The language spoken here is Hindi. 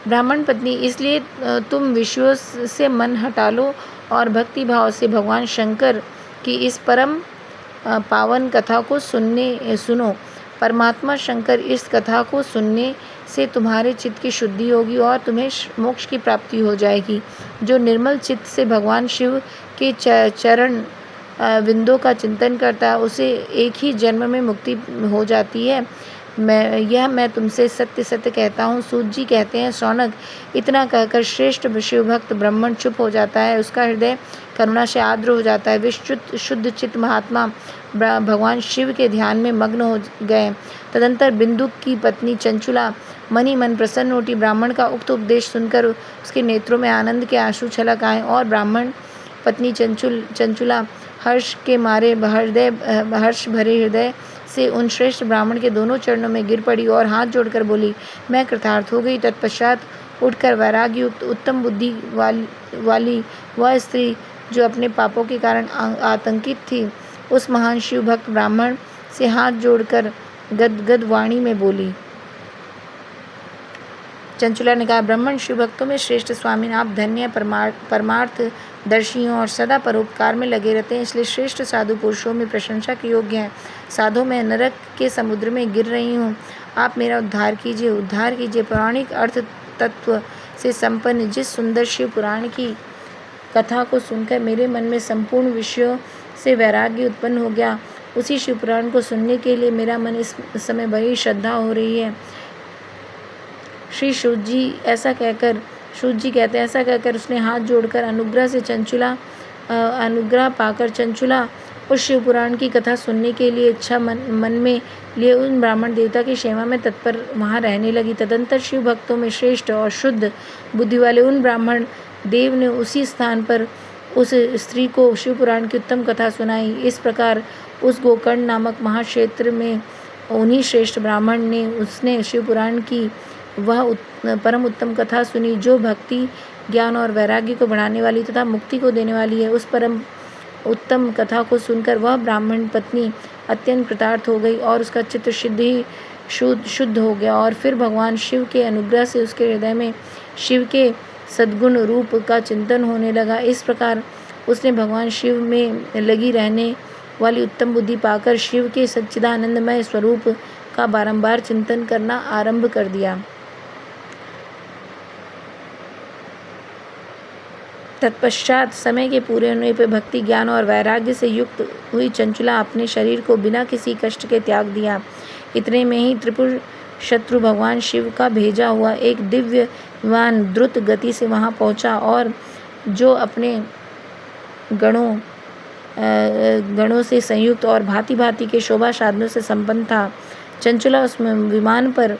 ब्राह्मण पत्नी, इसलिए तुम विषयों से मन हटा लो और भक्ति भाव से भगवान शंकर की इस परम पावन कथा को सुनो। परमात्मा शंकर इस कथा को सुनने से तुम्हारे चित्त की शुद्धि होगी और तुम्हें मोक्ष की प्राप्ति हो जाएगी। जो निर्मल चित्त से भगवान शिव के चरण विंदों का चिंतन करता है उसे एक ही जन्म में मुक्ति हो जाती है। मैं तुमसे सत्य सत्य कहता हूँ। सूत जी कहते हैं, शौनक, इतना कहकर श्रेष्ठ शिव भक्त ब्राह्मण चुप हो जाता है, उसका हृदय करुणा से आर्द्र हो जाता है। विश्व शुद्ध चित्त महात्मा भगवान शिव के ध्यान में मग्न हो गए। तदंतर बिंदु की पत्नी चंचुला मन ही मन प्रसन्न उठी। ब्राह्मण का उक्त उपदेश सुनकर उसके नेत्रों में आनंद के आंसू छलक आए और ब्राह्मण पत्नी चंचुला हर्ष के मारे हर्ष भरे हृदय से उन श्रेष्ठ ब्राह्मण के दोनों चरणों में गिर पड़ी और हाथ जोड़कर बोली, मैं कृतार्थ हो गई। तत्पश्चात उठकर वैराग्य युक्त उत्तम बुद्धि वाली वह स्त्री जो अपने पापों के कारण आतंकित थी, उस महान शिव भक्त ब्राह्मण से हाथ जोड़कर गदगद वाणी में बोली। चंचुला ने कहा, ब्राह्मण शिव भक्तों में श्रेष्ठ स्वामी, आप धन्य परमार्थ दर्शी और सदा परोपकार में लगे रहते हैं, इसलिए श्रेष्ठ साधु पुरुषों में प्रशंसा के योग्य हैं। साधु, मैं नरक के समुद्र में गिर रही हूँ, आप मेरा उद्धार कीजिए। पौराणिक अर्थ तत्व से संपन्न जिस सुंदर शिव पुराण की कथा को सुनकर मेरे मन में संपूर्ण विषयों से वैराग्य उत्पन्न हो गया, उसी शिव पुराण को सुनने के लिए मेरा मन इस समय बड़ी श्रद्धा हो रही है। श्री सूत जी कहते हैं, ऐसा कहकर उसने हाथ जोड़कर अनुग्रह पाकर चंचुला उस शिव पुराण की कथा सुनने के लिए इच्छा मन में लिए उन ब्राह्मण देवता की सेवा में तत्पर वहाँ रहने लगी। तदंतर शिव भक्तों में श्रेष्ठ और शुद्ध बुद्धि वाले उन ब्राह्मण देव ने उसी स्थान पर उस स्त्री को शिव पुराण की उत्तम कथा सुनाई। इस प्रकार उस गोकर्ण नामक महाक्षेत्र में उन्हीं श्रेष्ठ ब्राह्मण ने उसने शिव पुराण की वह परम उत्तम कथा सुनी, जो भक्ति, ज्ञान और वैराग्य को बढ़ाने वाली तथा मुक्ति को देने वाली है। उस परम उत्तम कथा को सुनकर वह ब्राह्मण पत्नी अत्यंत कृतार्थ हो गई और उसका चित्त शुद्ध हो गया और फिर भगवान शिव के अनुग्रह से उसके हृदय में शिव के सद्गुण रूप का चिंतन होने लगा। इस प्रकार उसने भगवान शिव में लगी रहने वाली उत्तम बुद्धि पाकर शिव के सच्चिदानंदमय स्वरूप का बारंबार चिंतन करना आरंभ कर दिया। तत्पश्चात समय के पूरे होने पर भक्ति, ज्ञान और वैराग्य से युक्त हुई चंचुला अपने शरीर को बिना किसी कष्ट के त्याग दिया। इतने में ही त्रिपुर शत्रु भगवान शिव का भेजा हुआ एक दिव्य विमान द्रुत गति से वहां पहुंचा और जो अपने गणों से संयुक्त और भांति भांति के शोभा साधनों से संपन्न था। चंचुला उस विमान पर